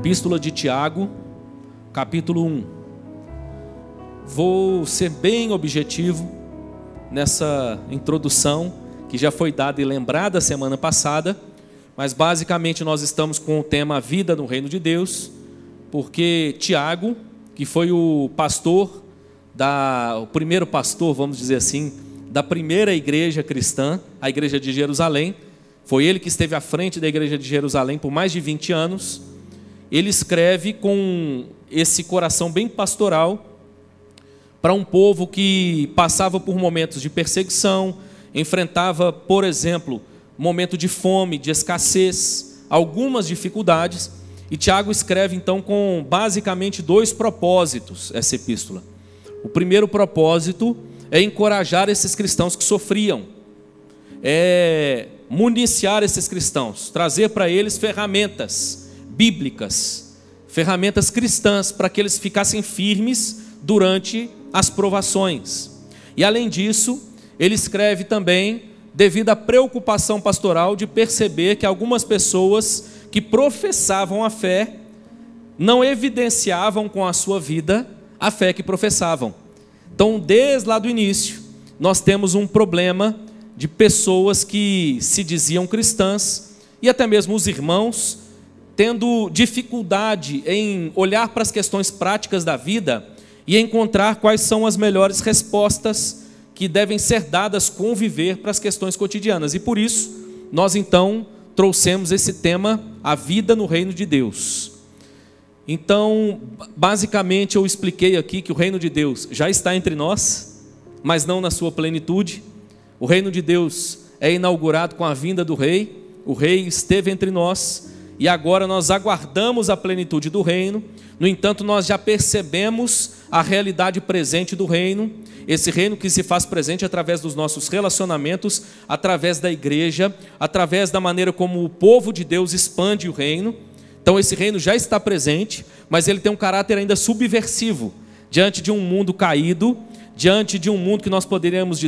Epístola de Tiago, capítulo 1. Vou ser bem objetivo nessa introdução que já foi dada e lembrada semana passada, mas basicamente nós estamos com o tema A Vida no Reino de Deus, porque Tiago, que foi o pastor, o primeiro pastor, vamos dizer assim, da primeira igreja cristã, a igreja de Jerusalém, foi ele que esteve à frente da igreja de Jerusalém por mais de 20 anos, ele escreve com esse coração bem pastoral para um povo que passava por momentos de perseguição, enfrentava, por exemplo, momento de fome, de escassez, algumas dificuldades, e Tiago escreve então com basicamente dois propósitos essa epístola. O primeiro propósito é encorajar esses cristãos que sofriam, é municiar esses cristãos, trazer para eles ferramentas bíblicas, ferramentas cristãs, para que eles ficassem firmes durante as provações. E além disso, ele escreve também devido à preocupação pastoral de perceber que algumas pessoas que professavam a fé não evidenciavam com a sua vida a fé que professavam. Então, desde lá do início, nós temos um problema de pessoas que se diziam cristãs e até mesmo os irmãos tendo dificuldade em olhar para as questões práticas da vida e encontrar quais são as melhores respostas que devem ser dadas com viver para as questões cotidianas. E por isso, nós então trouxemos esse tema, a vida no reino de Deus. Então, basicamente eu expliquei aqui que o reino de Deus já está entre nós, mas não na sua plenitude. O reino de Deus é inaugurado com a vinda do rei, o rei esteve entre nós, e agora nós aguardamos a plenitude do reino. No entanto, nós já percebemos a realidade presente do reino, esse reino que se faz presente através dos nossos relacionamentos, através da igreja, através da maneira como o povo de Deus expande o reino. Então esse reino já está presente, mas ele tem um caráter ainda subversivo, diante de um mundo caído, diante de um mundo que nós poderíamos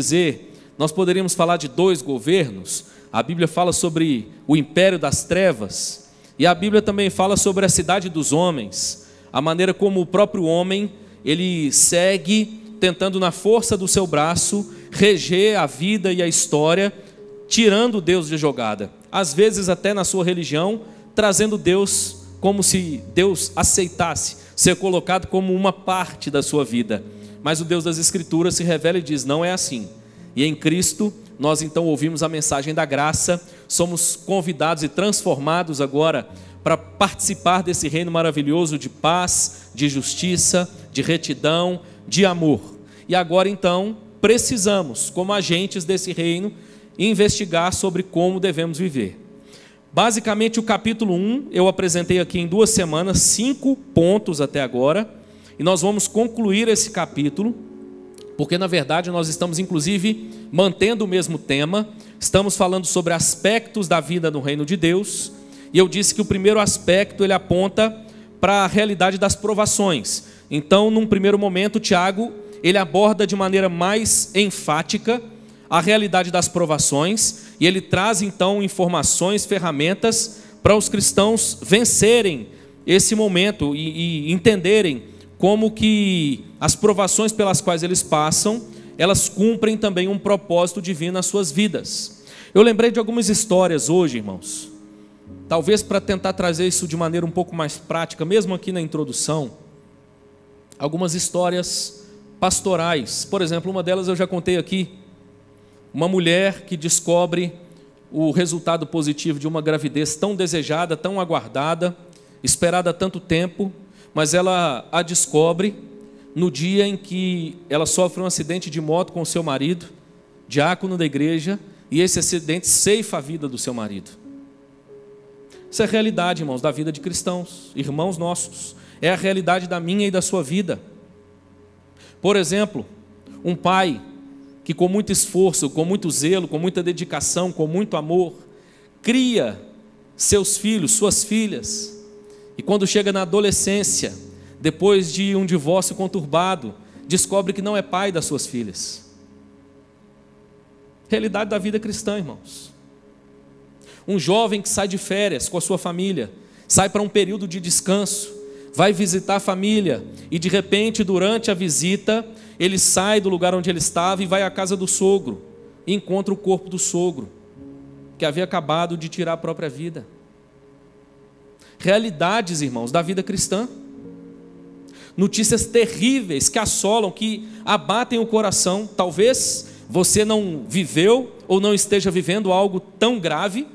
falar de dois governos. A Bíblia fala sobre o império das trevas, e a Bíblia também fala sobre a cidade dos homens, a maneira como o próprio homem, ele segue tentando na força do seu braço reger a vida e a história, tirando Deus de jogada, às vezes até na sua religião, trazendo Deus como se Deus aceitasse ser colocado como uma parte da sua vida. Mas o Deus das Escrituras se revela e diz, não é assim. E em Cristo, nós então ouvimos a mensagem da graça, somos convidados e transformados agora para participar desse reino maravilhoso de paz, de justiça, de retidão, de amor. E agora então, precisamos, como agentes desse reino, investigar sobre como devemos viver. Basicamente o capítulo 1, eu apresentei aqui em 2 semanas, 5 pontos até agora, e nós vamos concluir esse capítulo, porque na verdade nós estamos inclusive mantendo o mesmo tema, estamos falando sobre aspectos da vida no reino de Deus, e eu disse que o primeiro aspecto ele aponta para a realidade das provações. Então, num primeiro momento, Tiago, ele aborda de maneira mais enfática a realidade das provações, e ele traz então informações, ferramentas para os cristãos vencerem esse momento e entenderem como que as provações pelas quais eles passam, elas cumprem também um propósito divino nas suas vidas. Eu lembrei de algumas histórias hoje, irmãos, talvez para tentar trazer isso de maneira um pouco mais prática, mesmo aqui na introdução, algumas histórias pastorais. Por exemplo, uma delas eu já contei aqui, uma mulher que descobre o resultado positivo de uma gravidez tão desejada, tão aguardada, esperada há tanto tempo, mas ela a descobre no dia em que ela sofre um acidente de moto com o seu marido, diácono da igreja, e esse acidente ceifa a vida do seu marido. Isso é a realidade, irmãos, da vida de cristãos, irmãos nossos. É a realidade da minha e da sua vida. Por exemplo, um pai que com muito esforço, com muito zelo, com muita dedicação, com muito amor, cria seus filhos, suas filhas, e quando chega na adolescência, depois de um divórcio conturbado, descobre que não é pai das suas filhas. Realidade da vida cristã, irmãos. Um jovem que sai de férias com a sua família, sai para um período de descanso, vai visitar a família, e de repente, durante a visita, ele sai do lugar onde ele estava e vai à casa do sogro, e encontra o corpo do sogro, que havia acabado de tirar a própria vida. Realidades, irmãos, da vida cristã. Notícias terríveis que assolam, que abatem o coração. Talvez você não viveu ou não esteja vivendo algo tão grave,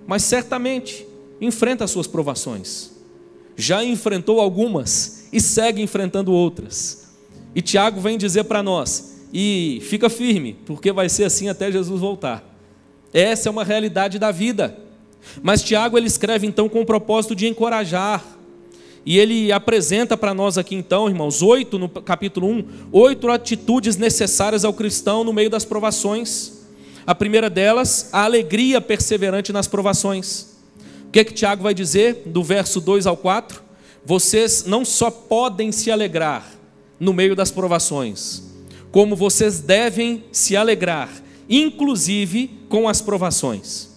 mas certamente enfrenta as suas provações. Já enfrentou algumas e segue enfrentando outras. E Tiago vem dizer para nós, e fica firme, porque vai ser assim até Jesus voltar. Essa é uma realidade da vida. Mas Tiago, ele escreve então com o propósito de encorajar. E ele apresenta para nós aqui então, irmãos, no capítulo 1, 8 atitudes necessárias ao cristão no meio das provações. A primeira delas, a alegria perseverante nas provações. O que Tiago vai dizer do verso 2 ao 4? Vocês não só podem se alegrar no meio das provações, como vocês devem se alegrar, inclusive com as provações.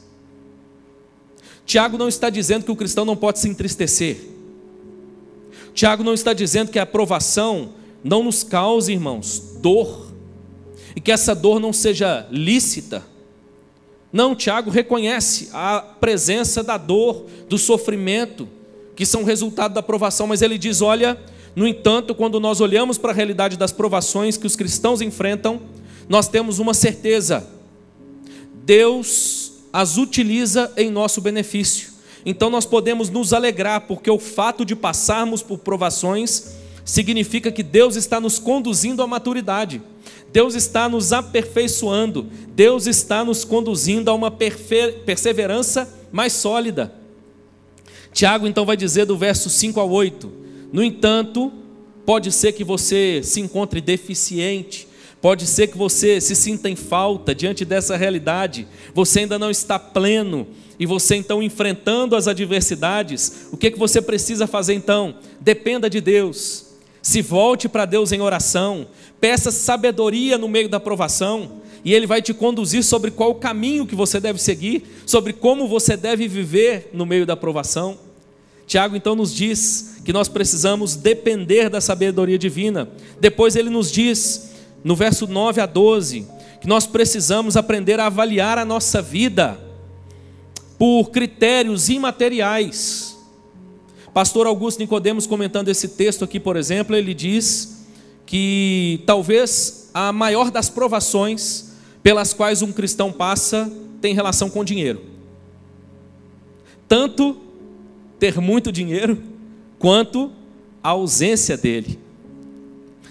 Tiago não está dizendo que o cristão não pode se entristecer. Tiago não está dizendo que a provação não nos cause, irmãos, dor, e que essa dor não seja lícita. Não, Tiago reconhece a presença da dor, do sofrimento, que são resultado da provação, mas ele diz, olha, no entanto, quando nós olhamos para a realidade das provações que os cristãos enfrentam, nós temos uma certeza: Deus as utiliza em nosso benefício. Então nós podemos nos alegrar, porque o fato de passarmos por provações significa que Deus está nos conduzindo à maturidade, Deus está nos aperfeiçoando, Deus está nos conduzindo a uma perseverança mais sólida. Tiago então vai dizer do verso 5 ao 8, no entanto, pode ser que você se encontre deficiente, pode ser que você se sinta em falta diante dessa realidade, você ainda não está pleno, e você então enfrentando as adversidades, o que você precisa fazer então? Dependa de Deus, se volte para Deus em oração, peça sabedoria no meio da provação, e Ele vai te conduzir sobre qual o caminho que você deve seguir, sobre como você deve viver no meio da provação. Tiago então nos diz que nós precisamos depender da sabedoria divina. Depois ele nos diz, no verso 9 a 12, que nós precisamos aprender a avaliar a nossa vida por critérios imateriais. Pastor Augusto Nicodemos, comentando esse texto aqui, por exemplo, ele diz que talvez a maior das provações pelas quais um cristão passa tem relação com dinheiro. Tanto ter muito dinheiro, quanto a ausência dele.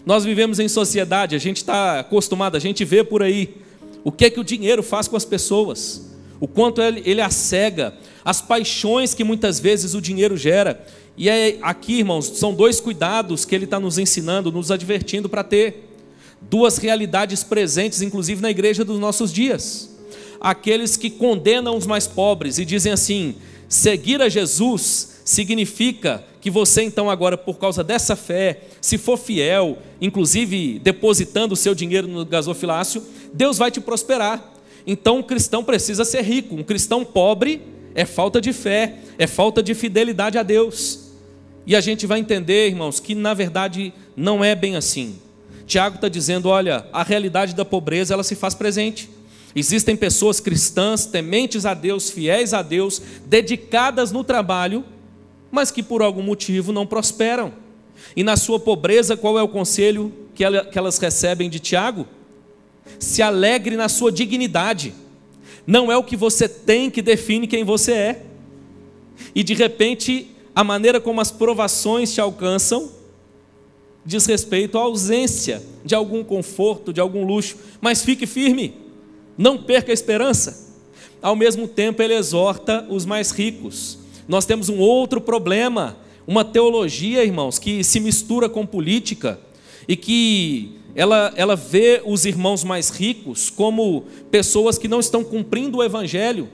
Nós vivemos em sociedade, a gente está acostumado, a gente vê por aí o que o dinheiro faz com as pessoas, o quanto ele a cega, as paixões que muitas vezes o dinheiro gera. E aqui, irmãos, são dois cuidados que ele está nos ensinando, nos advertindo para ter. Duas realidades presentes, inclusive na igreja dos nossos dias. Aqueles que condenam os mais pobres e dizem assim: seguir a Jesus significa que você então agora, por causa dessa fé, se for fiel, inclusive depositando o seu dinheiro no gasofilácio, Deus vai te prosperar. Então um cristão precisa ser rico, um cristão pobre é falta de fé, é falta de fidelidade a Deus. E a gente vai entender, irmãos, que na verdade não é bem assim. Tiago está dizendo, olha, a realidade da pobreza ela se faz presente. Existem pessoas cristãs, tementes a Deus, fiéis a Deus, dedicadas no trabalho, mas que por algum motivo não prosperam. E na sua pobreza, qual é o conselho que elas recebem de Tiago? Se alegre na sua dignidade. Não é o que você tem que define quem você é. E de repente, a maneira como as provações te alcançam diz respeito à ausência de algum conforto, de algum luxo. Mas fique firme, não perca a esperança. Ao mesmo tempo, ele exorta os mais ricos. Nós temos um outro problema, uma teologia, irmãos, que se mistura com política e que ela vê os irmãos mais ricos como pessoas que não estão cumprindo o evangelho.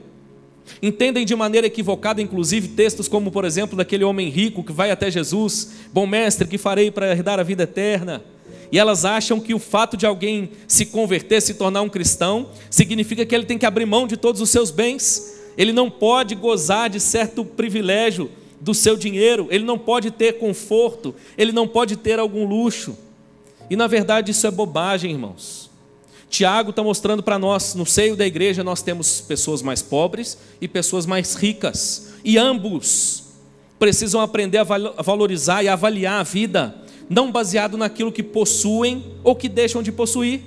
Entendem de maneira equivocada, inclusive, textos como, por exemplo, daquele homem rico que vai até Jesus: bom mestre, que farei para herdar a vida eterna? E elas acham que o fato de alguém se converter, se tornar um cristão, significa que ele tem que abrir mão de todos os seus bens. Ele não pode gozar de certo privilégio do seu dinheiro, ele não pode ter conforto, ele não pode ter algum luxo. E na verdade isso é bobagem, irmãos. Tiago está mostrando para nós, no seio da igreja nós temos pessoas mais pobres e pessoas mais ricas, e ambos precisam aprender a valorizar e avaliar a vida, não baseado naquilo que possuem ou que deixam de possuir,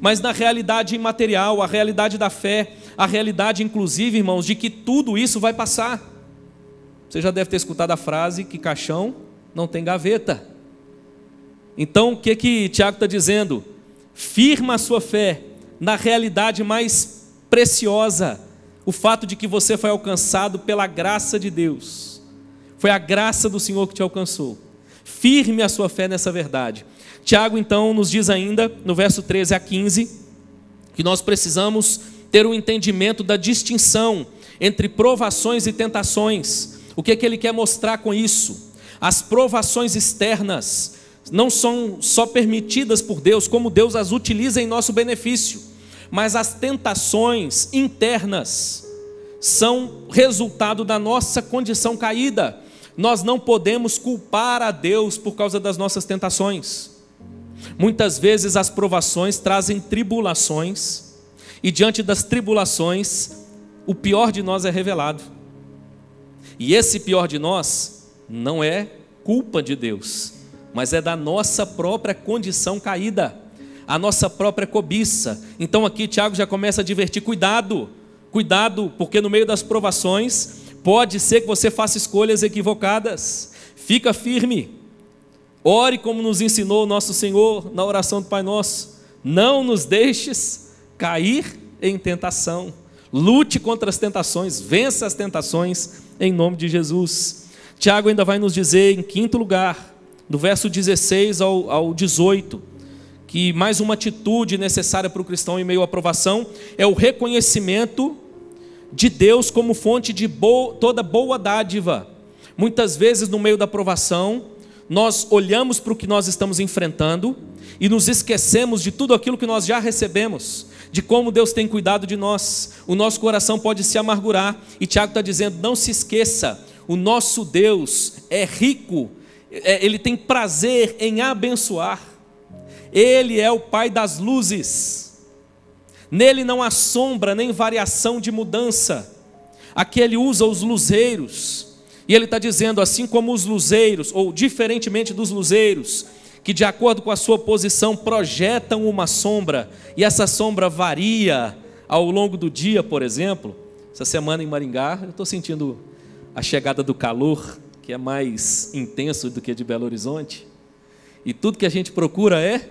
mas na realidade imaterial, a realidade da fé, a realidade inclusive, irmãos, de que tudo isso vai passar. Você já deve ter escutado a frase que caixão não tem gaveta. Então o que Tiago está dizendo? Firma a sua fé na realidade mais preciosa, o fato de que você foi alcançado pela graça de Deus, foi a graça do Senhor que te alcançou. Firme a sua fé nessa verdade. Tiago então nos diz ainda, no verso 13 a 15, que nós precisamos ter um entendimento da distinção entre provações e tentações. O que ele quer mostrar com isso? As provações externas não são só permitidas por Deus, como Deus as utiliza em nosso benefício, mas as tentações internas são resultado da nossa condição caída. Nós não podemos culpar a Deus por causa das nossas tentações. Muitas vezes as provações trazem tribulações, e diante das tribulações, o pior de nós é revelado. E esse pior de nós não é culpa de Deus, mas é da nossa própria condição caída, a nossa própria cobiça. Então aqui Tiago já começa a advertir: cuidado, porque no meio das provações pode ser que você faça escolhas equivocadas. Fica firme, ore como nos ensinou o nosso Senhor na oração do Pai Nosso: não nos deixes cair em tentação. Lute contra as tentações, vença as tentações em nome de Jesus. Tiago ainda vai nos dizer, em quinto lugar, do verso 16 ao 18, que mais uma atitude necessária para o cristão em meio à provação é o reconhecimento de Deus como fonte de toda boa dádiva. Muitas vezes no meio da provação nós olhamos para o que nós estamos enfrentando e nos esquecemos de tudo aquilo que nós já recebemos, de como Deus tem cuidado de nós. O nosso coração pode se amargurar, e Tiago está dizendo: não se esqueça, o nosso Deus é rico, Ele tem prazer em abençoar, Ele é o Pai das luzes, nele não há sombra nem variação de mudança. Aqui ele usa os luzeiros, e ele está dizendo: assim como os luzeiros, ou diferentemente dos luzeiros, que de acordo com a sua posição projetam uma sombra, e essa sombra varia ao longo do dia. Por exemplo, essa semana em Maringá eu estou sentindo a chegada do calor, que é mais intenso do que de Belo Horizonte, e tudo que a gente procura é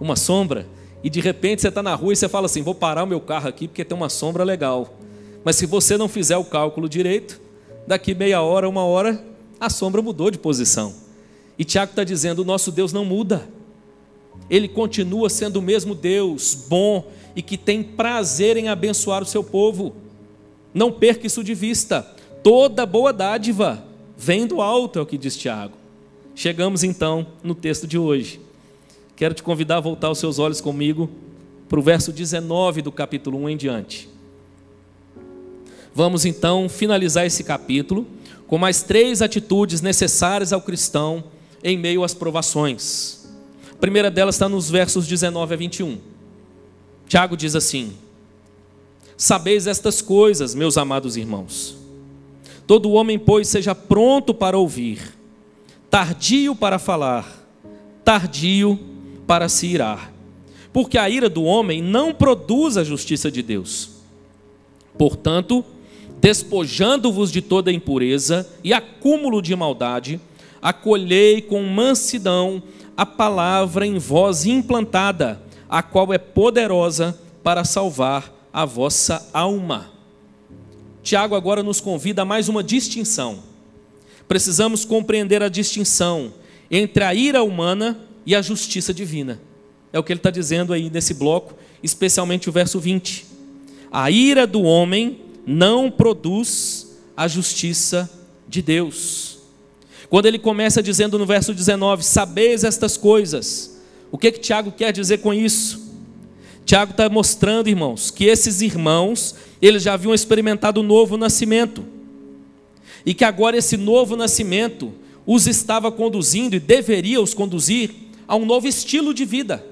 uma sombra. E de repente você está na rua e você fala assim: vou parar o meu carro aqui porque tem uma sombra legal. Mas se você não fizer o cálculo direito, daqui meia hora, uma hora, a sombra mudou de posição. E Tiago está dizendo: o nosso Deus não muda, Ele continua sendo o mesmo Deus bom e que tem prazer em abençoar o seu povo. Não perca isso de vista. Toda boa dádiva vem do alto, é o que diz Tiago. Chegamos então no texto de hoje. Quero te convidar a voltar os seus olhos comigo para o verso 19 do capítulo 1 em diante. Vamos então finalizar esse capítulo com mais 3 atitudes necessárias ao cristão em meio às provações. A primeira delas está nos versos 19 a 21. Tiago diz assim: sabeis estas coisas, meus amados irmãos. Todo homem, pois, seja pronto para ouvir, tardio para falar, tardio para se irar, porque a ira do homem não produz a justiça de Deus. Portanto, despojando-vos de toda impureza e acúmulo de maldade, acolhei com mansidão a palavra em vós implantada, a qual é poderosa para salvar a vossa alma. Tiago agora nos convida a mais uma distinção. Precisamos compreender a distinção entre a ira humana e a justiça divina. É o que ele está dizendo aí nesse bloco, especialmente o verso 20. A ira do homem não produz a justiça de Deus. Quando ele começa dizendo no verso 19: sabeis estas coisas, o que Tiago quer dizer com isso? Tiago está mostrando, irmãos, que esses irmãos, eles já haviam experimentado o novo nascimento. e que agora esse novo nascimento os estava conduzindo e deveria os conduzir a um novo estilo de vida.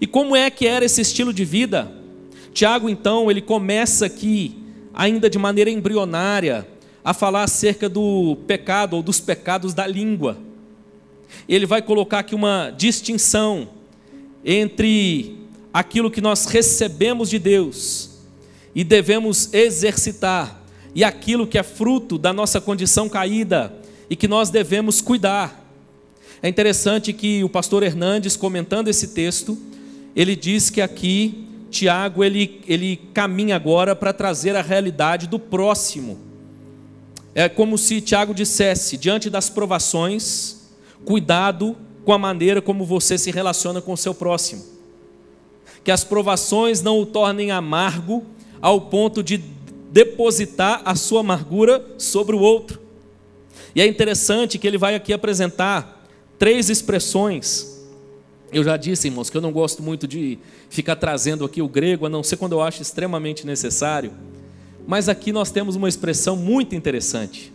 E como é que era esse estilo de vida? Tiago, então, ele começa aqui, ainda de maneira embrionária, a falar acerca do pecado ou dos pecados da língua. Ele vai colocar aqui uma distinção entre aquilo que nós recebemos de Deus e devemos exercitar, e aquilo que é fruto da nossa condição caída e que nós devemos cuidar. É interessante que o pastor Hernandes, comentando esse texto, ele diz que aqui Tiago ele caminha agora para trazer a realidade do próximo. É como se Tiago dissesse: diante das provações, cuidado com a maneira como você se relaciona com o seu próximo. Que as provações não o tornem amargo ao ponto de depositar a sua amargura sobre o outro. E é interessante que ele vai aqui apresentar 3 expressões. Eu já disse, irmãos, que eu não gosto muito de ficar trazendo aqui o grego, a não ser quando eu acho extremamente necessário. Mas aqui nós temos uma expressão muito interessante.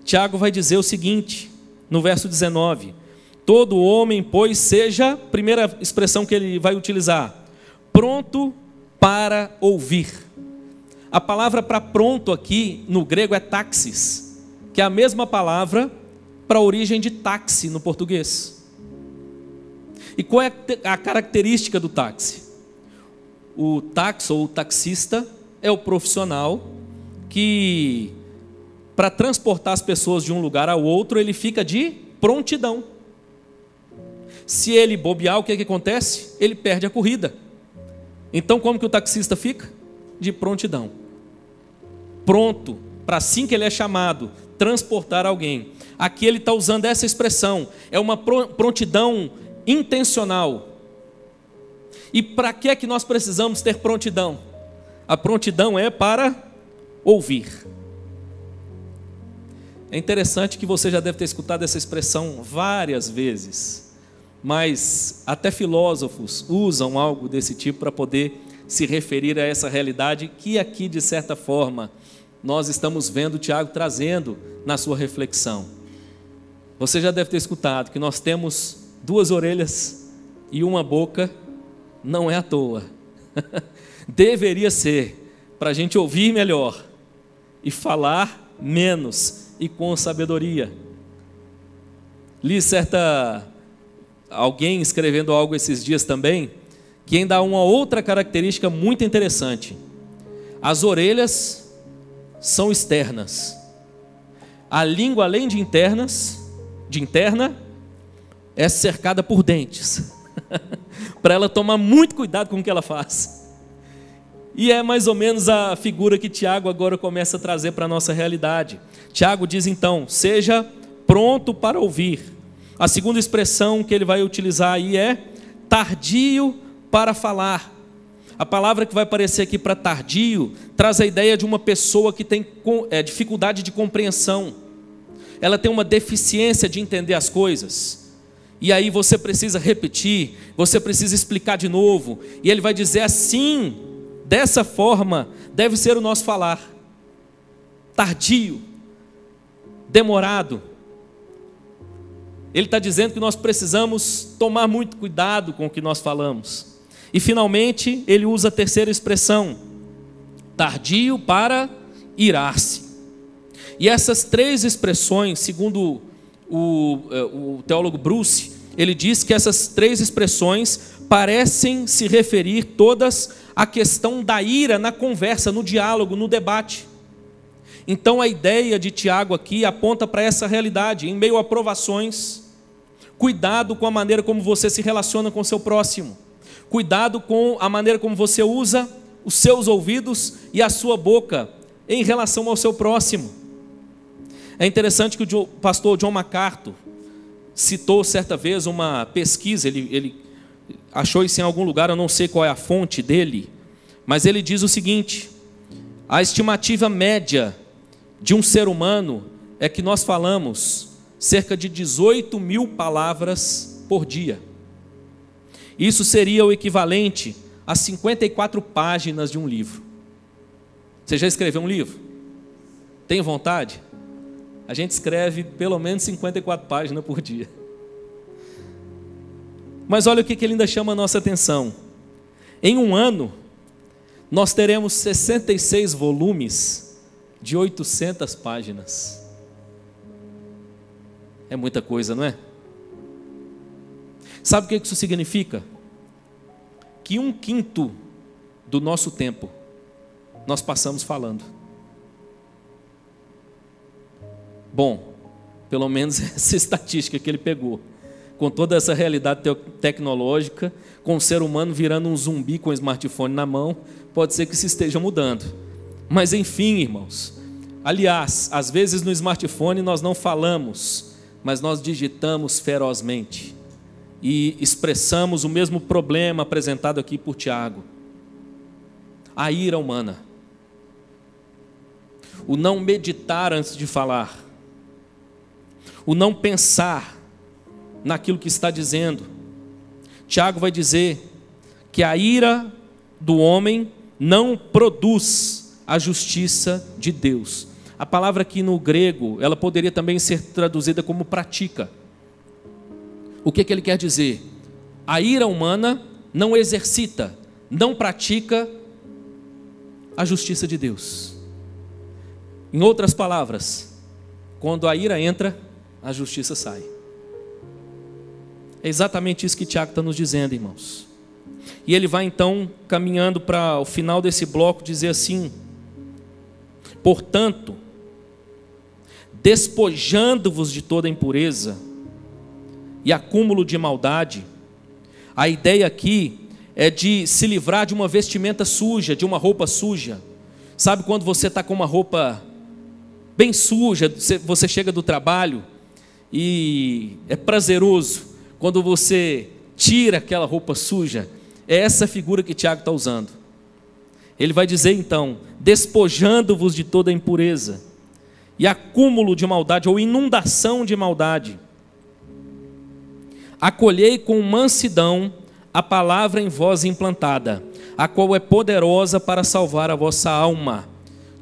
Tiago vai dizer o seguinte, no verso 19: todo homem, pois, seja, primeira expressão que ele vai utilizar, pronto para ouvir. A palavra para pronto aqui no grego é taxis, que é a mesma palavra para a origem de táxi no português. E qual é a característica do táxi? O táxi ou o taxista é o profissional que, para transportar as pessoas de um lugar ao outro, ele fica de prontidão. Se ele bobear, o que acontece? Ele perde a corrida. Então, como que o taxista fica? De prontidão. Pronto, para assim que ele é chamado, transportar alguém. Aqui ele está usando essa expressão, é uma prontidão intencional. E para que é que nós precisamos ter prontidão? A prontidão é para ouvir. É interessante que você já deve ter escutado essa expressão várias vezes, mas até filósofos usam algo desse tipo para poder se referir a essa realidade que aqui, de certa forma, nós estamos vendo o Tiago trazendo na sua reflexão. Você já deve ter escutado que nós temos 2 orelhas e uma boca, não é à toa. Deveria ser para a gente ouvir melhor e falar menos e com sabedoria. Li alguém escrevendo algo esses dias também, que ainda há uma outra característica muito interessante. As orelhas são externas. A língua, além de interna, é cercada por dentes. Para ela tomar muito cuidado com o que ela faz. E é mais ou menos a figura que Tiago agora começa a trazer para a nossa realidade. Tiago diz então, seja pronto para ouvir. A segunda expressão que ele vai utilizar aí é tardio para falar. A palavra que vai aparecer aqui para tardio traz a ideia de uma pessoa que tem dificuldade de compreensão. Ela tem uma deficiência de entender as coisas. E aí você precisa repetir, você precisa explicar de novo. E ele vai dizer assim, dessa forma, deve ser o nosso falar. Tardio, demorado. Ele está dizendo que nós precisamos tomar muito cuidado com o que nós falamos. E finalmente, ele usa a terceira expressão, tardio para irar-se. E essas 3 expressões, segundo o teólogo Bruce, ele diz que essas 3 expressões parecem se referir todas à questão da ira na conversa, no diálogo, no debate. Então a ideia de Tiago aqui aponta para essa realidade. Em meio a provações, cuidado com a maneira como você se relaciona com o seu próximo. Cuidado com a maneira como você usa os seus ouvidos e a sua boca em relação ao seu próximo. É interessante que o pastor John MacArthur citou certa vez uma pesquisa, ele achou isso em algum lugar, eu não sei qual é a fonte dele, mas ele diz o seguinte: a estimativa média de um ser humano é que nós falamos cerca de 18.000 palavras por dia. Isso seria o equivalente a 54 páginas de um livro. Você já escreveu um livro? Tem vontade? A gente escreve pelo menos 54 páginas por dia. Mas olha o que ele ainda chama a nossa atenção. Em um ano, nós teremos 66 volumes de 800 páginas. É muita coisa, não é? Sabe o que isso significa? Que 1/5 do nosso tempo nós passamos falando. Bom, pelo menos essa estatística que ele pegou. Com toda essa realidade tecnológica, com o ser humano virando um zumbi com o smartphone na mão, pode ser que isso esteja mudando. Mas enfim, irmãos, aliás, às vezes no smartphone nós não falamos, mas nós digitamos ferozmente e expressamos o mesmo problema apresentado aqui por Tiago. A ira humana, o não meditar antes de falar, o não pensar naquilo que está dizendo. Tiago vai dizer que a ira do homem não produz a justiça de Deus. A palavra aqui no grego, ela poderia também ser traduzida como pratica. O que ele quer dizer? A ira humana não exercita, não pratica a justiça de Deus. Em outras palavras, quando a ira entra, a justiça sai. É exatamente isso que Tiago está nos dizendo, irmãos. E ele vai então caminhando para o final desse bloco dizer assim: portanto, despojando-vos de toda impureza e acúmulo de maldade. A ideia aqui é de se livrar de uma vestimenta suja, de uma roupa suja. Sabe quando você está com uma roupa bem suja, você chega do trabalho e é prazeroso quando você tira aquela roupa suja? É essa figura que Tiago está usando. Ele vai dizer então: despojando-vos de toda impureza e acúmulo de maldade, ou inundação de maldade, acolhei com mansidão a palavra em vós implantada, a qual é poderosa para salvar a vossa alma.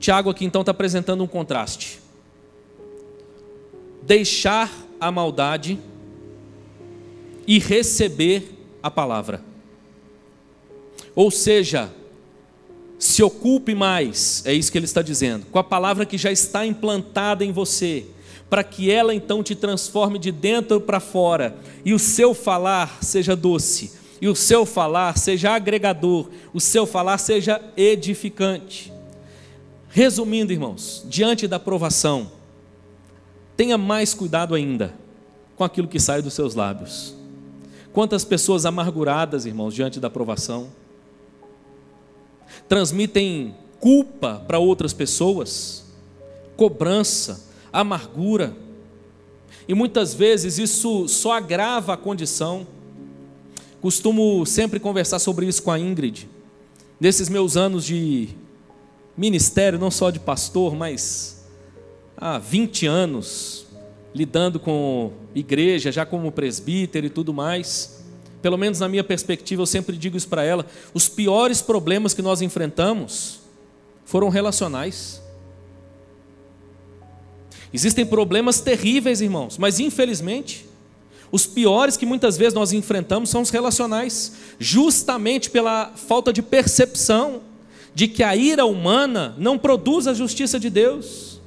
Tiago aqui então está apresentando um contraste. Deixar a maldade e receber a palavra. Ou seja, se ocupe mais, é isso que ele está dizendo, com a palavra que já está implantada em você, para que ela então te transforme de dentro para fora, e o seu falar seja doce, e o seu falar seja agregador, o seu falar seja edificante. Resumindo, irmãos, diante da provação, tenha mais cuidado ainda com aquilo que sai dos seus lábios. Quantas pessoas amarguradas, irmãos, diante da provação, transmitem culpa para outras pessoas, cobrança, amargura, e muitas vezes isso só agrava a condição. Costumo sempre conversar sobre isso com a Ingrid, nesses meus anos de ministério, não só de pastor, mas há 20 anos, lidando com igreja, já como presbítero e tudo mais. Pelo menos na minha perspectiva, eu sempre digo isso para ela: os piores problemas que nós enfrentamos foram relacionais. Existem problemas terríveis, irmãos, mas infelizmente os piores que muitas vezes nós enfrentamos são os relacionais, justamente pela falta de percepção de que a ira humana não produz a justiça de Deus.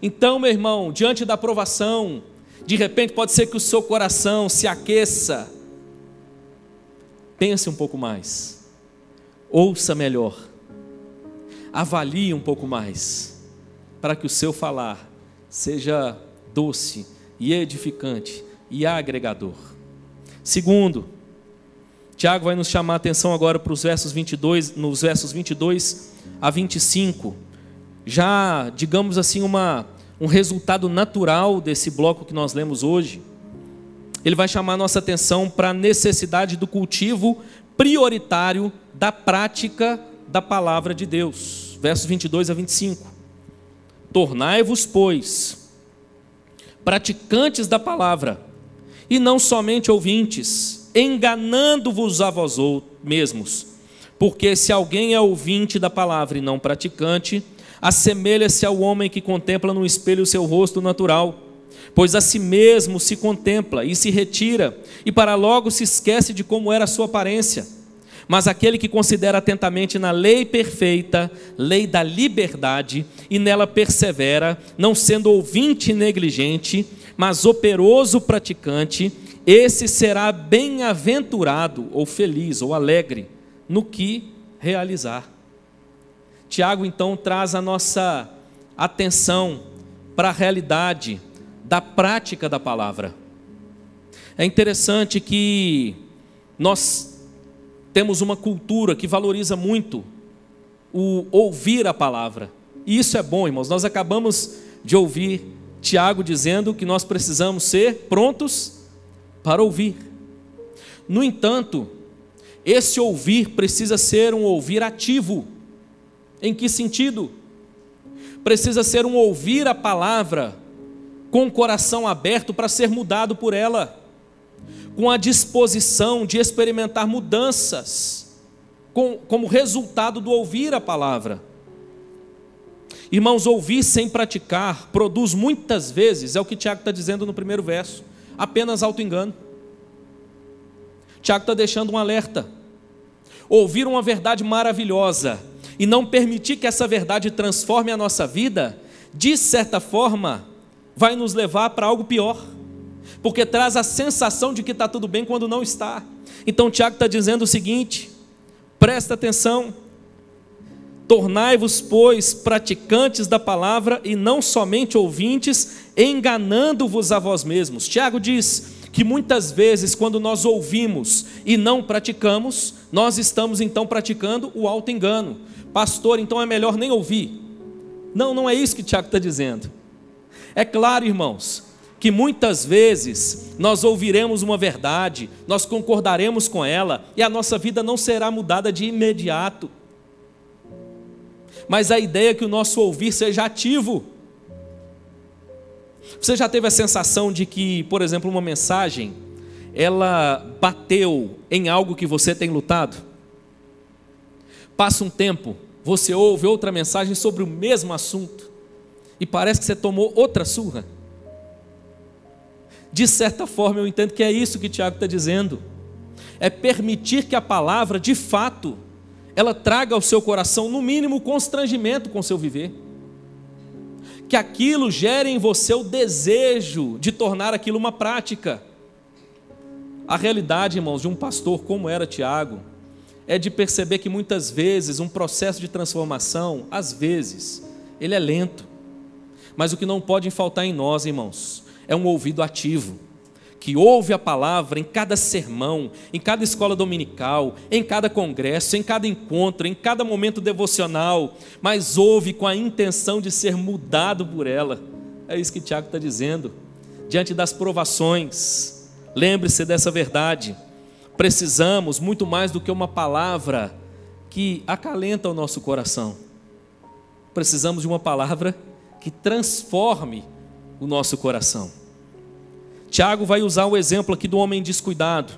Então, meu irmão, diante da provação, de repente pode ser que o seu coração se aqueça. Pense um pouco mais, ouça melhor, avalie um pouco mais, para que o seu falar seja doce e edificante e agregador. Segundo, Tiago vai nos chamar a atenção agora para os versos 22, nos versos 22 a 25, já, digamos assim, um resultado natural desse bloco que nós lemos hoje. Ele vai chamar a nossa atenção para a necessidade do cultivo prioritário da prática da palavra de Deus. Versos 22 a 25. Tornai-vos, pois, praticantes da palavra, e não somente ouvintes, enganando-vos a vós mesmos. Porque se alguém é ouvinte da palavra e não praticante, Assemelha-se ao homem que contempla no espelho o seu rosto natural, pois a si mesmo se contempla e se retira, e para logo se esquece de como era a sua aparência. Mas aquele que considera atentamente na lei perfeita, lei da liberdade, e nela persevera, não sendo ouvinte negligente, mas operoso praticante, esse será bem-aventurado, ou feliz, ou alegre, no que realizar. Tiago, então, traz a nossa atenção para a realidade da prática da palavra. É interessante que nós temos uma cultura que valoriza muito o ouvir a palavra. E isso é bom, irmãos. Nós acabamos de ouvir Tiago dizendo que nós precisamos ser prontos para ouvir. No entanto, esse ouvir precisa ser um ouvir ativo. Em que sentido? Precisa ser um ouvir a palavra com o coração aberto para ser mudado por ela, com a disposição de experimentar mudanças, como resultado do ouvir a palavra. Irmãos, ouvir sem praticar produz muitas vezes, é o que Tiago está dizendo no primeiro verso, apenas auto-engano. Tiago está deixando um alerta. Ouvir uma verdade maravilhosa e não permitir que essa verdade transforme a nossa vida, de certa forma, vai nos levar para algo pior, porque traz a sensação de que está tudo bem quando não está. Então Tiago está dizendo o seguinte, presta atenção: tornai-vos, pois, praticantes da palavra e não somente ouvintes, enganando-vos a vós mesmos. Tiago diz que muitas vezes quando nós ouvimos e não praticamos, nós estamos então praticando o auto-engano. Pastor, então é melhor nem ouvir. Não, não é isso que Tiago está dizendo. É claro, irmãos, que muitas vezes nós ouviremos uma verdade, nós concordaremos com ela e a nossa vida não será mudada de imediato. Mas a ideia é que o nosso ouvir seja ativo. Você já teve a sensação de que, por exemplo, uma mensagem, ela bateu em algo que você tem lutado? Passa um tempo, você ouve outra mensagem sobre o mesmo assunto e parece que você tomou outra surra. De certa forma eu entendo que é isso que Tiago está dizendo. É permitir que a palavra, de fato, ela traga ao seu coração, no mínimo, constrangimento com o seu viver. Que aquilo gere em você o desejo de tornar aquilo uma prática. A realidade, irmãos, de um pastor como era Tiago, é de perceber que muitas vezes um processo de transformação, às vezes, ele é lento. Mas o que não pode faltar em nós, irmãos, é um ouvido ativo, que ouve a palavra em cada sermão, em cada escola dominical, em cada congresso, em cada encontro, em cada momento devocional, mas ouve com a intenção de ser mudado por ela. É isso que Tiago está dizendo. Diante das provações, lembre-se dessa verdade. Precisamos muito mais do que uma palavra que acalenta o nosso coração. Precisamos de uma palavra que transforme o nosso coração. Tiago vai usar o exemplo aqui do homem descuidado.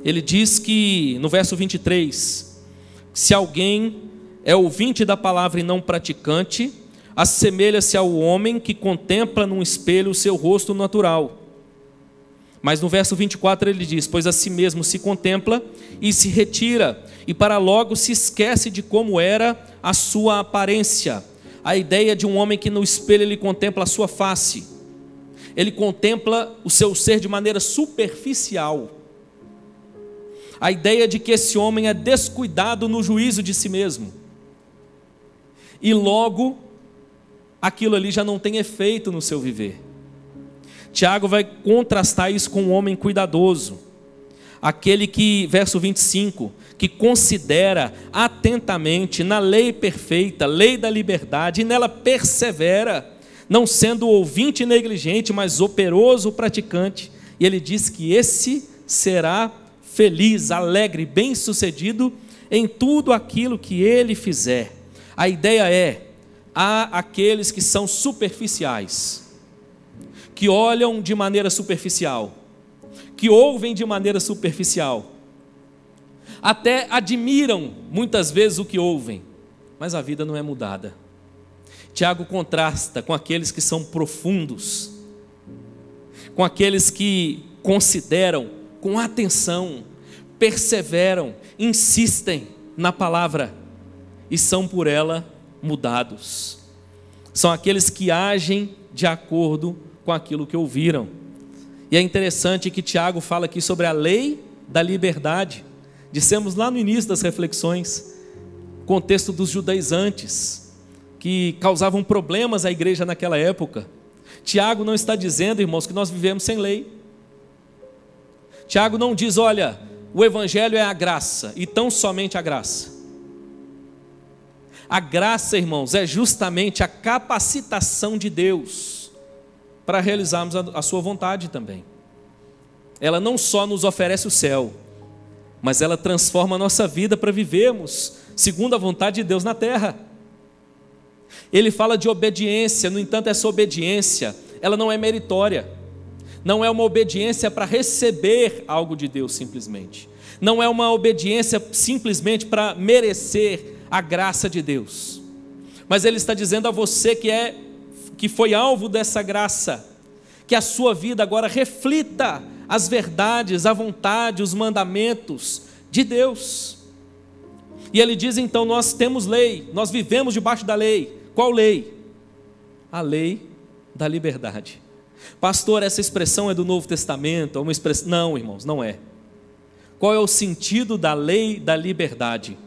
Ele diz que, no verso 23, se alguém é ouvinte da palavra e não praticante, assemelha-se ao homem que contempla num espelho o seu rosto natural. Mas no verso 24 ele diz, pois a si mesmo se contempla e se retira, e para logo se esquece de como era a sua aparência. A ideia de um homem que no espelho ele contempla a sua face, ele contempla o seu ser de maneira superficial. A ideia de que esse homem é descuidado no juízo de si mesmo, e logo aquilo ali já não tem efeito no seu viver. Tiago vai contrastar isso com um homem cuidadoso, aquele que, verso 25, que considera atentamente na lei perfeita, lei da liberdade, e nela persevera, não sendo ouvinte negligente, mas operoso praticante. E ele diz que esse será feliz, alegre, bem-sucedido em tudo aquilo que ele fizer. A ideia é, há aqueles que são superficiais, que olham de maneira superficial, que ouvem de maneira superficial, até admiram muitas vezes o que ouvem, mas a vida não é mudada. Tiago contrasta com aqueles que são profundos, com aqueles que consideram com atenção, perseveram, insistem na palavra e são por ela mudados. São aqueles que agem de acordo com aquilo que ouviram. E é interessante que Tiago fala aqui sobre a lei da liberdade. Dissemos lá no início das reflexões, contexto dos judaizantes, que causavam problemas à igreja naquela época. Tiago não está dizendo, irmãos, que nós vivemos sem lei. Tiago não diz, olha, o evangelho é a graça, e tão somente a graça. A graça, irmãos, é justamente a capacitação de Deus para realizarmos a sua vontade também. Ela não só nos oferece o céu, mas ela transforma a nossa vida para vivermos segundo a vontade de Deus na terra. Ele fala de obediência, no entanto, essa obediência, ela não é meritória. Não é uma obediência para receber algo de Deus simplesmente. Não é uma obediência simplesmente para merecer a graça de Deus. Mas ele está dizendo a você que foi alvo dessa graça, que a sua vida agora reflita as verdades, a vontade, os mandamentos de Deus. E ele diz então, nós temos lei, nós vivemos debaixo da lei. Qual lei? A lei da liberdade. Pastor, essa expressão é do Novo Testamento? É uma expressão... Não, irmãos, não é. Qual é o sentido da lei da liberdade?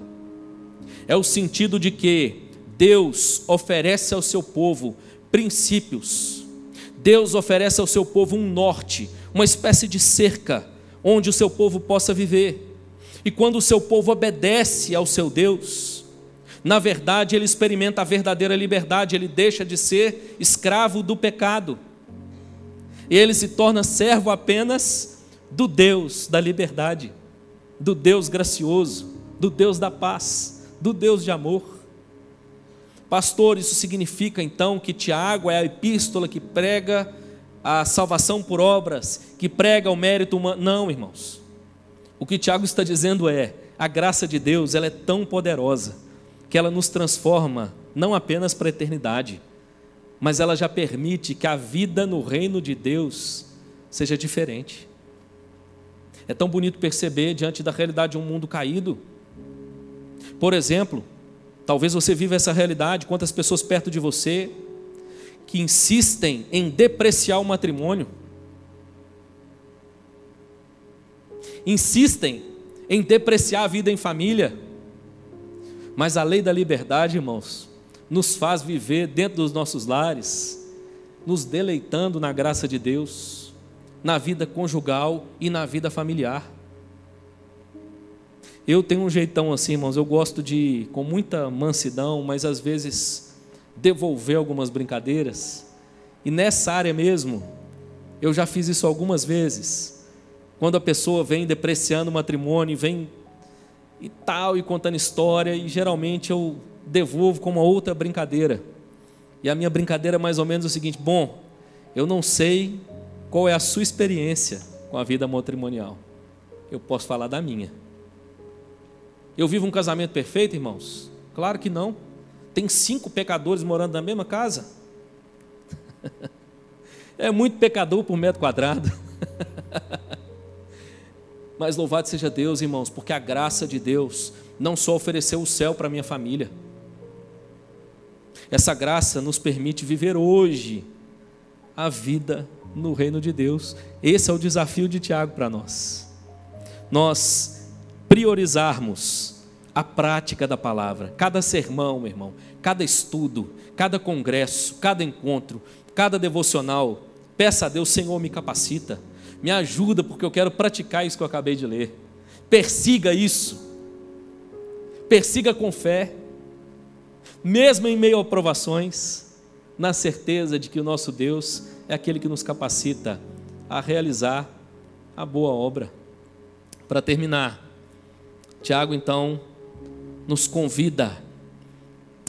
É o sentido de que Deus oferece ao seu povo princípios. Deus oferece ao seu povo um norte, uma espécie de cerca, onde o seu povo possa viver. E quando o seu povo obedece ao seu Deus, na verdade ele experimenta a verdadeira liberdade, ele deixa de ser escravo do pecado. E ele se torna servo apenas do Deus da liberdade, do Deus gracioso, do Deus da paz, do Deus de amor. Pastor, isso significa então que Tiago é a epístola que prega a salvação por obras, que prega o mérito humano? Não, irmãos. O que Tiago está dizendo é, a graça de Deus, ela é tão poderosa, que ela nos transforma, não apenas para a eternidade, mas ela já permite que a vida no reino de Deus seja diferente. É tão bonito perceber diante da realidade de um mundo caído. Por exemplo, talvez você viva essa realidade, quantas pessoas perto de você que insistem em depreciar o matrimônio, insistem em depreciar a vida em família, mas a lei da liberdade, irmãos, nos faz viver dentro dos nossos lares, nos deleitando na graça de Deus, na vida conjugal e na vida familiar. Eu tenho um jeitão assim, irmãos, eu gosto de, com muita mansidão, mas às vezes devolver algumas brincadeiras, e nessa área mesmo, eu já fiz isso algumas vezes, quando a pessoa vem depreciando o matrimônio, vem e tal, e contando história, e geralmente eu devolvo com uma outra brincadeira, e a minha brincadeira é mais ou menos o seguinte: bom, eu não sei qual é a sua experiência com a vida matrimonial, eu posso falar da minha. Eu vivo um casamento perfeito, irmãos? Claro que não. Tem 5 pecadores morando na mesma casa? É muito pecador por metro quadrado. Mas louvado seja Deus, irmãos, porque a graça de Deus não só ofereceu o céu para a minha família. Essa graça nos permite viver hoje a vida no reino de Deus. Esse é o desafio de Tiago para nós. Nós priorizarmos a prática da palavra. Cada sermão, meu irmão, cada estudo, cada congresso, cada encontro, cada devocional, peça a Deus: Senhor, me capacita, me ajuda, porque eu quero praticar isso que eu acabei de ler. Persiga isso, persiga com fé, mesmo em meio a provações, na certeza de que o nosso Deus é aquele que nos capacita a realizar a boa obra. Para terminar, Tiago então nos convida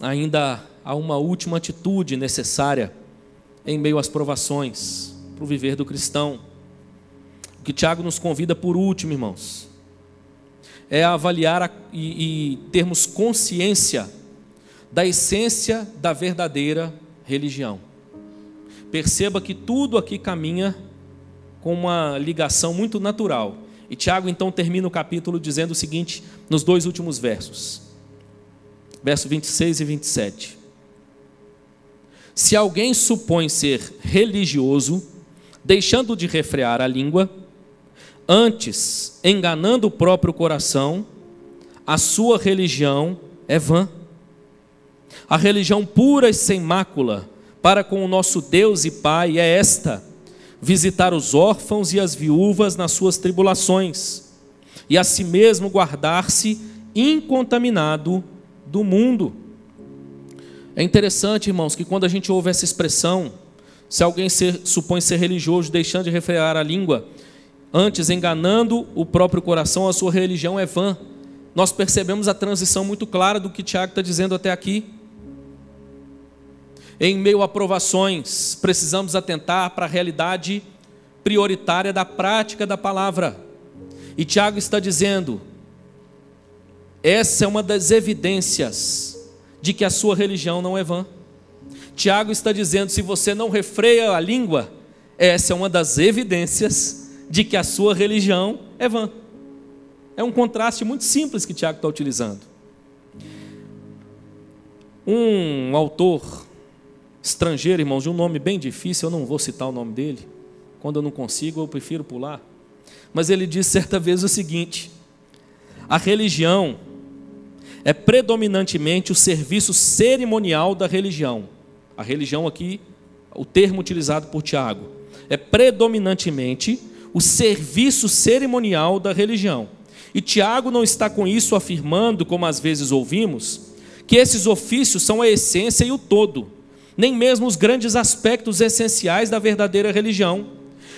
ainda a uma última atitude necessária em meio às provações para o viver do cristão. O que Tiago nos convida por último, irmãos, é avaliar e termos consciência da essência da verdadeira religião. Perceba que tudo aqui caminha com uma ligação muito natural. E Tiago então termina o capítulo dizendo o seguinte, nos 2 últimos versos. Versos 26 e 27. Se alguém supõe ser religioso, deixando de refrear a língua, antes enganando o próprio coração, a sua religião é vã. A religião pura e sem mácula para com o nosso Deus e Pai é esta: visitar os órfãos e as viúvas nas suas tribulações, e a si mesmo guardar-se incontaminado do mundo. É interessante, irmãos, que quando a gente ouve essa expressão, se alguém supõe ser religioso, deixando de refrear a língua, antes enganando o próprio coração, a sua religião é vã. Nós percebemos a transição muito clara do que Tiago está dizendo até aqui. Em meio a provações, precisamos atentar para a realidade prioritária da prática da palavra. E Tiago está dizendo, essa é uma das evidências de que a sua religião não é vã. Tiago está dizendo, se você não refreia a língua, essa é uma das evidências de que a sua religião é vã. É um contraste muito simples que Tiago está utilizando. Um autor estrangeiro, irmãos, de um nome bem difícil, eu não vou citar o nome dele, quando eu não consigo, eu prefiro pular. Mas ele disse certa vez o seguinte: a religião é predominantemente o serviço cerimonial da religião. A religião aqui, o termo utilizado por Tiago, é predominantemente o serviço cerimonial da religião. E Tiago não está com isso afirmando, como às vezes ouvimos, que esses ofícios são a essência e o todo, nem mesmo os grandes aspectos essenciais da verdadeira religião,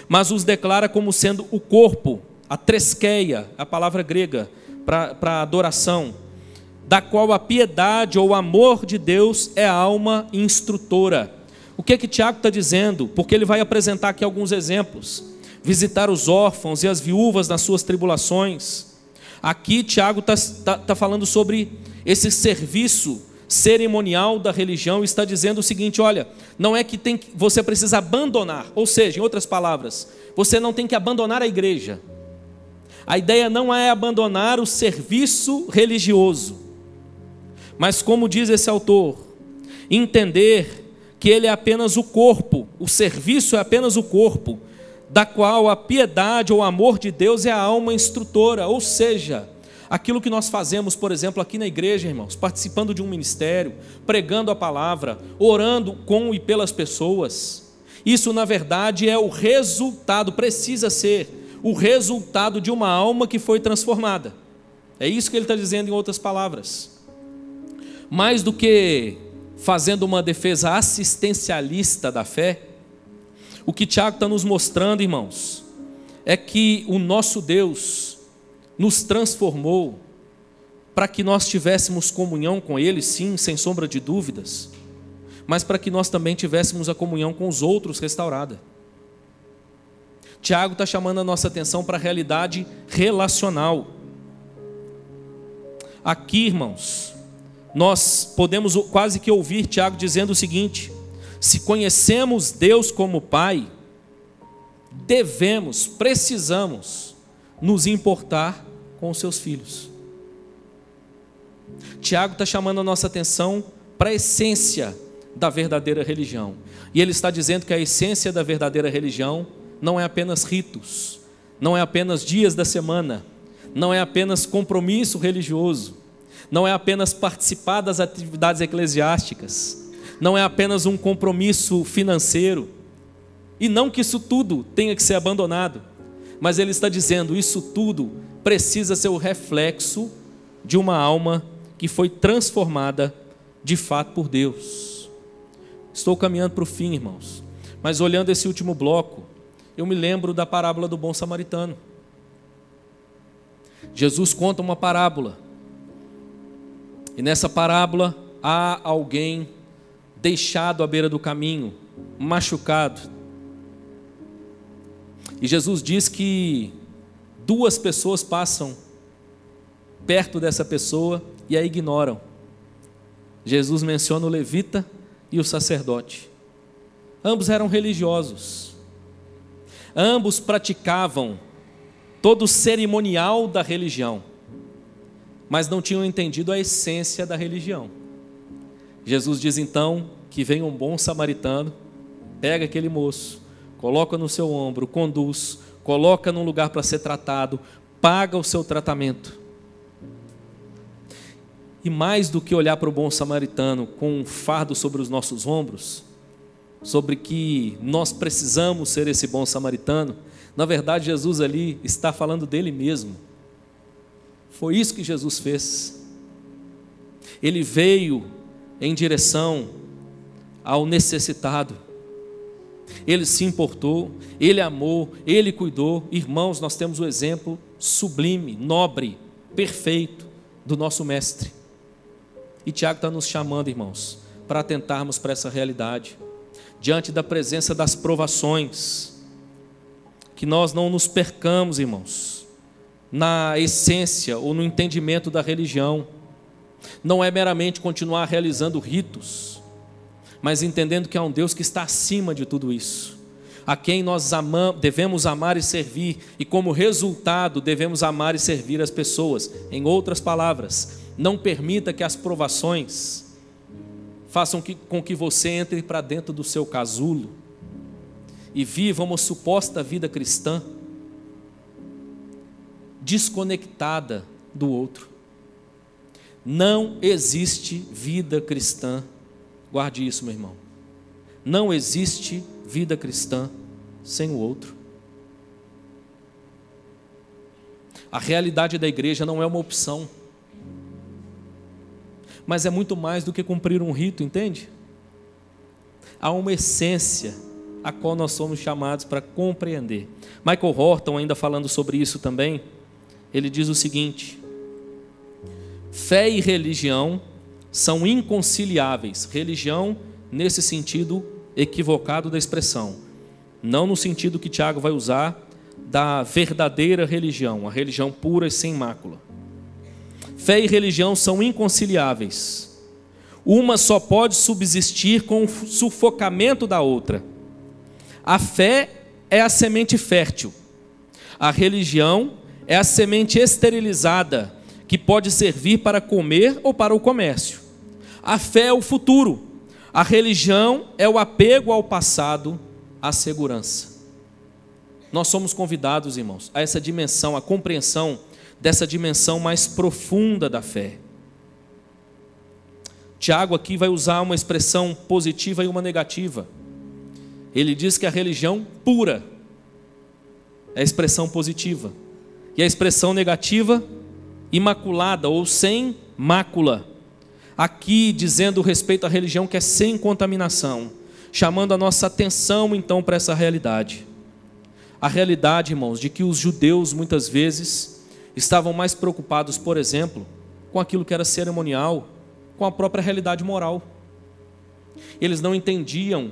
mas os declara como sendo o corpo, a treskeia, a palavra grega para adoração, da qual a piedade ou o amor de Deus é a alma instrutora. O que Tiago está dizendo? Porque ele vai apresentar aqui alguns exemplos. Visitar os órfãos e as viúvas nas suas tribulações. Aqui Tiago está falando sobre esse serviço cerimonial da religião, e está dizendo o seguinte: olha, não é que você precisa abandonar, ou seja, em outras palavras, você não tem que abandonar a igreja. A ideia não é abandonar o serviço religioso, mas, como diz esse autor, entender que ele é apenas o corpo, o serviço é apenas o corpo, da qual a piedade ou o amor de Deus é a alma instrutora, ou seja, aquilo que nós fazemos, por exemplo, aqui na igreja, irmãos, participando de um ministério, pregando a palavra, orando com e pelas pessoas, isso na verdade é o resultado, precisa ser o resultado de uma alma que foi transformada. É isso que ele está dizendo em outras palavras. Mais do que fazendo uma defesa assistencialista da fé, o que Tiago está nos mostrando, irmãos, é que o nosso Deus nos transformou para que nós tivéssemos comunhão com Ele, sim, sem sombra de dúvidas, mas para que nós também tivéssemos a comunhão com os outros restaurada. Tiago está chamando a nossa atenção para a realidade relacional. Aqui, irmãos, nós podemos quase que ouvir Tiago dizendo o seguinte: se conhecemos Deus como Pai, precisamos nos importar com os seus filhos. Tiago está chamando a nossa atenção para a essência da verdadeira religião. E ele está dizendo que a essência da verdadeira religião não é apenas ritos, não é apenas dias da semana, não é apenas compromisso religioso, não é apenas participar das atividades eclesiásticas, não é apenas um compromisso financeiro, e não que isso tudo tenha que ser abandonado, mas ele está dizendo, isso tudo precisa ser o reflexo de uma alma que foi transformada de fato por Deus. Estou caminhando para o fim, irmãos, mas olhando esse último bloco, eu me lembro da parábola do bom samaritano. Jesus conta uma parábola, e nessa parábola há alguém deixado à beira do caminho, machucado. E Jesus diz que 2 pessoas passam perto dessa pessoa e a ignoram. Jesus menciona o levita e o sacerdote. Ambos eram religiosos. Ambos praticavam todo o cerimonial da religião, mas não tinham entendido a essência da religião. Jesus diz então que vem um bom samaritano, pega aquele moço, coloca no seu ombro, conduz, coloca num lugar para ser tratado, paga o seu tratamento. E mais do que olhar para o bom samaritano com um fardo sobre os nossos ombros, sobre que nós precisamos ser esse bom samaritano, na verdade Jesus ali está falando dele mesmo. Foi isso que Jesus fez. Ele veio em direção ao necessitado. Ele se importou, ele amou, ele cuidou. Irmãos, nós temos o exemplo sublime, nobre, perfeito do nosso mestre. E Tiago está nos chamando, irmãos, para atentarmos para essa realidade, diante da presença das provações, que nós não nos percamos, irmãos, na essência ou no entendimento da religião. Não é meramente continuar realizando ritos, mas entendendo que há um Deus que está acima de tudo isso, a quem nós devemos amar e servir, e como resultado devemos amar e servir as pessoas. Em outras palavras, não permita que as provações façam com que você entre para dentro do seu casulo e viva uma suposta vida cristã desconectada do outro. Não existe vida cristã, guarde isso, meu irmão. Não existe vida cristã sem o outro. A realidade da igreja não é uma opção, mas é muito mais do que cumprir um rito, entende? Há uma essência a qual nós somos chamados para compreender. Michael Horton, ainda falando sobre isso também, ele diz o seguinte: fé e religião são inconciliáveis. Religião nesse sentido equivocado da expressão, não no sentido que Tiago vai usar da verdadeira religião, a religião pura e sem mácula. Fé e religião são inconciliáveis. Uma só pode subsistir com o sufocamento da outra. A fé é a semente fértil. A religião é a semente esterilizada, que pode servir para comer ou para o comércio. A fé é o futuro. A religião é o apego ao passado, à segurança. Nós somos convidados, irmãos, a essa dimensão, a compreensão dessa dimensão mais profunda da fé. Tiago aqui vai usar uma expressão positiva e uma negativa. Ele diz que a religião pura é a expressão positiva, e a expressão negativa, imaculada ou sem mácula. Aqui dizendo respeito à religião que é sem contaminação, chamando a nossa atenção então para essa realidade. A realidade, irmãos, de que os judeus muitas vezes estavam mais preocupados, por exemplo, com aquilo que era cerimonial, com a própria realidade moral. Eles não entendiam,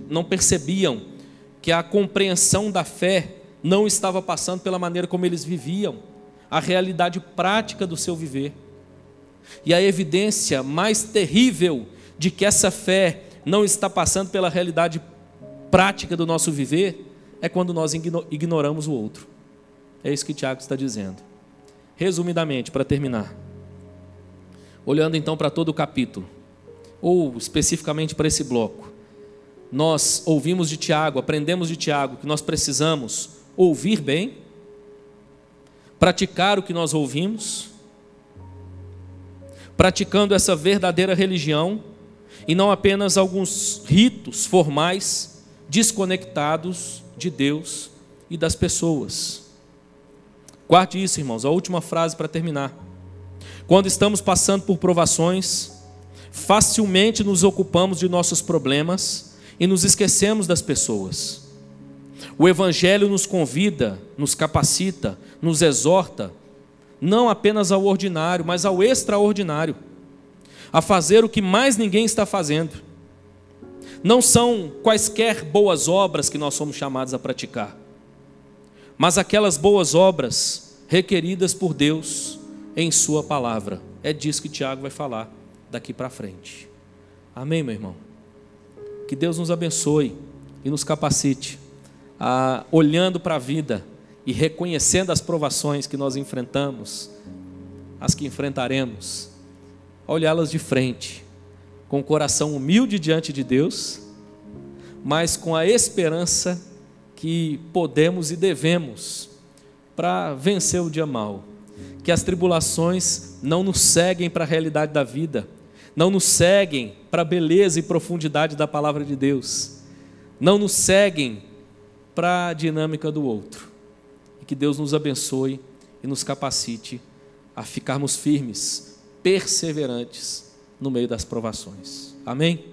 não percebiam que a compreensão da fé não estava passando pela maneira como eles viviam, a realidade prática do seu viver. E a evidência mais terrível de que essa fé não está passando pela realidade prática do nosso viver é quando nós ignoramos o outro. É isso que Tiago está dizendo. Resumidamente, para terminar, olhando então para todo o capítulo, ou especificamente para esse bloco, nós ouvimos de Tiago, aprendemos de Tiago que nós precisamos ouvir bem, praticar o que nós ouvimos, praticando essa verdadeira religião, e não apenas alguns ritos formais, desconectados de Deus e das pessoas. Guarde isso, irmãos, a última frase para terminar. Quando estamos passando por provações, facilmente nos ocupamos de nossos problemas e nos esquecemos das pessoas. O Evangelho nos convida, nos capacita, nos exorta, não apenas ao ordinário, mas ao extraordinário, a fazer o que mais ninguém está fazendo. Não são quaisquer boas obras que nós somos chamados a praticar, mas aquelas boas obras requeridas por Deus em sua palavra. É disso que Tiago vai falar. daqui para frente. Amém, meu irmão? Que Deus nos abençoe e nos capacite a, olhando para a vida e reconhecendo as provações que nós enfrentamos, as que enfrentaremos, a olhá-las de frente, com o coração humilde diante de Deus, mas com a esperança que podemos e devemos para vencer o dia mau. Que as tribulações não nos seguem para a realidade da vida, não nos seguem para a beleza e profundidade da palavra de Deus, não nos seguem para a dinâmica do outro. E que Deus nos abençoe e nos capacite a ficarmos firmes, perseverantes no meio das provações. Amém?